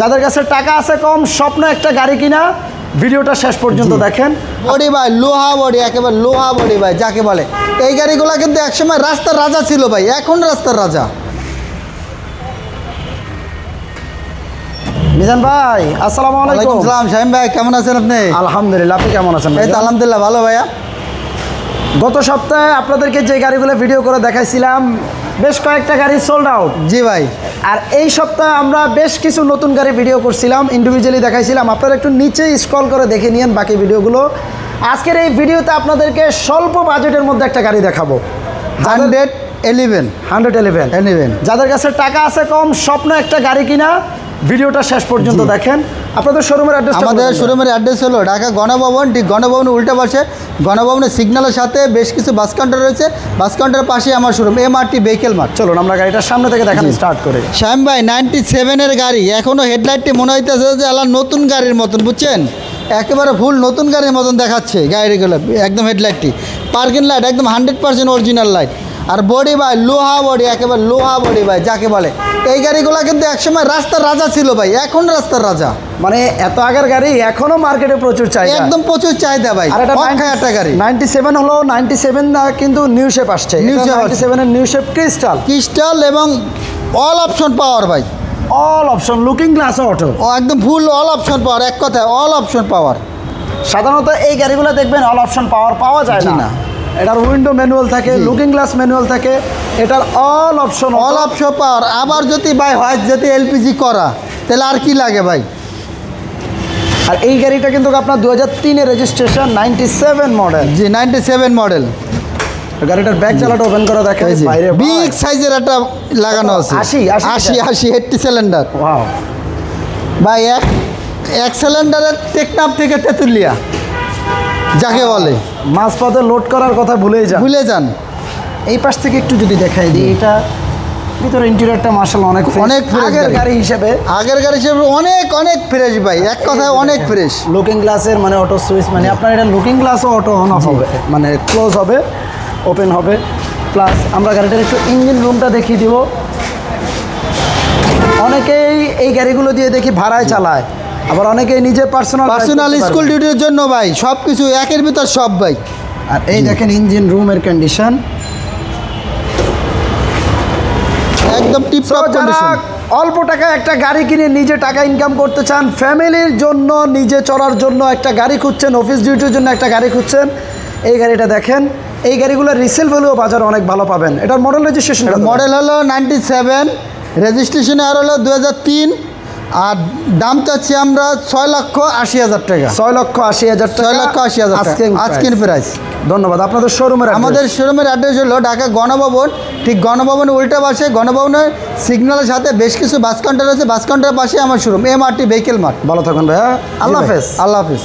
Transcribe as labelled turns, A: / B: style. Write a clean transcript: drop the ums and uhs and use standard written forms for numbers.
A: যাদের কাছে টাকা আছে কম, স্বপ্ন একটা গাড়ি কিনা, ভিডিওটা শেষ পর্যন্ত দেখেন।
B: বডি ভাই লোহা বডি, একেবারে লোহা বডি ভাই যাকে বলে। এই গাড়িগুলো কিন্তু একসময় রাস্তার রাজা ছিল ভাই, এখন রাস্তার রাজা।
A: মিজান ভাই আসসালামু আলাইকুম।
B: আসসালাম শাহিম ভাই, কেমন আছেন আপনি?
A: আলহামদুলিল্লাহ, আপনি কেমন আছেন?
B: এই তো আলহামদুলিল্লাহ ভালো ভাইয়া।
A: গত সপ্তাহে আপনাদেরকে যে গাড়িগুলো ভিডিও করে দেখাইছিলাম, বেশ কয়েকটা গাড়ি সোল্ড আউট।
B: জি ভাই।
A: আর এই সপ্তাহে আমরা বেশ কিছু নতুন গাড়ি ভিডিও করছিলাম, ইন্ডিভিজুয়ালি দেখাইছিলাম। আপনারা একটু নিচে স্ক্রল করে দেখে নিন বাকি ভিডিওগুলো। আজকের এই ভিডিওতে আপনাদেরকে স্বল্প বাজেটের মধ্যে একটা গাড়ি দেখাবো,
B: 111।
A: যাদের কাছে টাকা আছে কম, স্বপ্ন একটা গাড়ি কিনা, ভিডিওটা শেষ পর্যন্ত দেখেন। আপনাদের শোরুমের অ্যাড্রেস?
B: আমাদের শোরুমের অ্যাড্রেস হলো ঢাকা গণভবন, ঠিক গণভবনের উল্টা পাশে, গণভবনের সিগন্যালের সাথে বেশ কিছু বাস কাউন্টার রয়েছে। বাস কাউন্টারের পাশে আমার শোরুম MRT ভেহিকেল মার্ট।
A: চলুন আমরা গাড়িটার সামনে থেকে দেখানো স্টার্ট করি।
B: শাহিম ভাই 97-এর গাড়ি, এখনও হেডলাইটটি মনে হইতেছে যে আল্লাহ নতুন গাড়ির মতন, বুঝছেন? একেবারে ফুল নতুন গাড়ির মতন দেখাচ্ছে গাড়িগুলো, একদম হেডলাইটটি। পার্কিং লাইট একদম 100% অরিজিনাল লাইট। আর বডি ভাই লোহা বডি, একেবারে লোহা বডি ভাই যাকে বলে। এই গাড়িগুলো কিন্তু একসময় রাস্তার রাজা ছিল ভাই, এখন রাস্তার রাজা।
A: মানে এত আগের গাড়ি, এখনো মার্কেটে প্রচুর চাহিদা,
B: একদম প্রচুর চাহিদা ভাই।
A: আর এটা
B: একটা গাড়ি
A: 97 হলো, 97 না কিন্তু নিউ শেপ আসছে।
B: নিউ শেপ
A: 97 এর নিউ শেপ
B: ক্রিস্টাল এবং অল অপশন পাওয়ার ভাই,
A: all option, looking glass auto,
B: ও একদম ফুল অল অপশন পাওয়ার, এক কথায় অল অপশন পাওয়ার।
A: সাধারণত এই গাড়িগুলো দেখবেন অল অপশন পাওয়া যায় না। এটার উইন্ডো ম্যানুয়াল থাকে, লুকিং গ্লাস ম্যানুয়াল থাকে, এটার অল অপশন
B: পাওয়ার। আবার যদি ভাই হয় যদি LPG করা, তাহলে আর কি লাগে ভাই।
A: আর এই গাড়িটা কিন্তু আপনার 2003-এর রেজিস্ট্রেশন, 97 মডেল।
B: জি 97 মডেল।
A: গাড়িটার ব্যাক চালাটা ওপেন করা দেখেন, বাইরে
B: বিগ সাইজের একটা লাগানো আছে, 80 সিলিন্ডার।
A: ওয়াও
B: ভাই, এক সিলিন্ডারের টেকনাফ থেকে তেঁতুলিয়া যাকে বলে।
A: মাঝপথে লোড করার কথা ভুলে যান। এই পাশ থেকে একটু যদি দেখাই দিই, এটা ভিতরে ইন্টেরিয়রটা মাশাআল্লাহ অনেক আগের গাড়ি হিসেবে
B: অনেক ফ্রেশ ভাই, এক কথায় অনেক ফ্রেশ।
A: লুকিং গ্লাসের মানে অটো সুইচ, মানে আপনার এটা লুকিং গ্লাসও অটো অন অফ হবে, মানে ক্লোজ হবে, ওপেন হবে। প্লাস আমরা গাড়িটার একটু ইঞ্জিন রুমটা দেখিয়ে দিব। অনেকেই এই গাড়িগুলো দিয়ে দেখি ভাড়ায় চালায়, আবার অনেকেই নিজে পার্সোনাল
B: স্কুল ডিউটির জন্য ভাই, সব কিছু একের ভিতর সব ভাই।
A: আর এই দেখেন ইঞ্জিন রুমের কন্ডিশন
B: একদম টিপটপ কন্ডিশন।
A: অল্প টাকায় একটা গাড়ি কিনে নিজে টাকা ইনকাম করতে চান, ফ্যামিলির জন্য, নিজে চলার জন্য একটা গাড়ি খুঁজছেন, অফিস ডিউটির জন্য একটা গাড়ি খুঁজছেন, এই গাড়িটা দেখেন। এই গাড়িগুলোর রিসেল ভ্যালুও বাজারে অনেক ভালো পাবেন। এটার মডেল রেজিস্ট্রেশন,
B: মডেল হলো 97, রেজিস্ট্রেশন আর হলো 2003। আর দাম চাচ্ছি আমরা 6,80,000 টাকা।
A: 6,80,000
B: আজকের প্রাইস।
A: ধন্যবাদ। আমাদের
B: শোরুমের অ্যাড্রেস হলো ঢাকা গণভবন, ঠিক গণভবনের উল্টা পাশে, গণভবনের সিগন্যালের সাথে বেশ কিছু বাস কাউন্টার আছে। বাস কাউন্টারের পাশে আমার শোরুম MRT ভেহিকেল মার্ট।
A: ভালো থাকুন ভাইয়া, আল্লাহ হাফেজ।
B: আল্লাহ হাফেজ।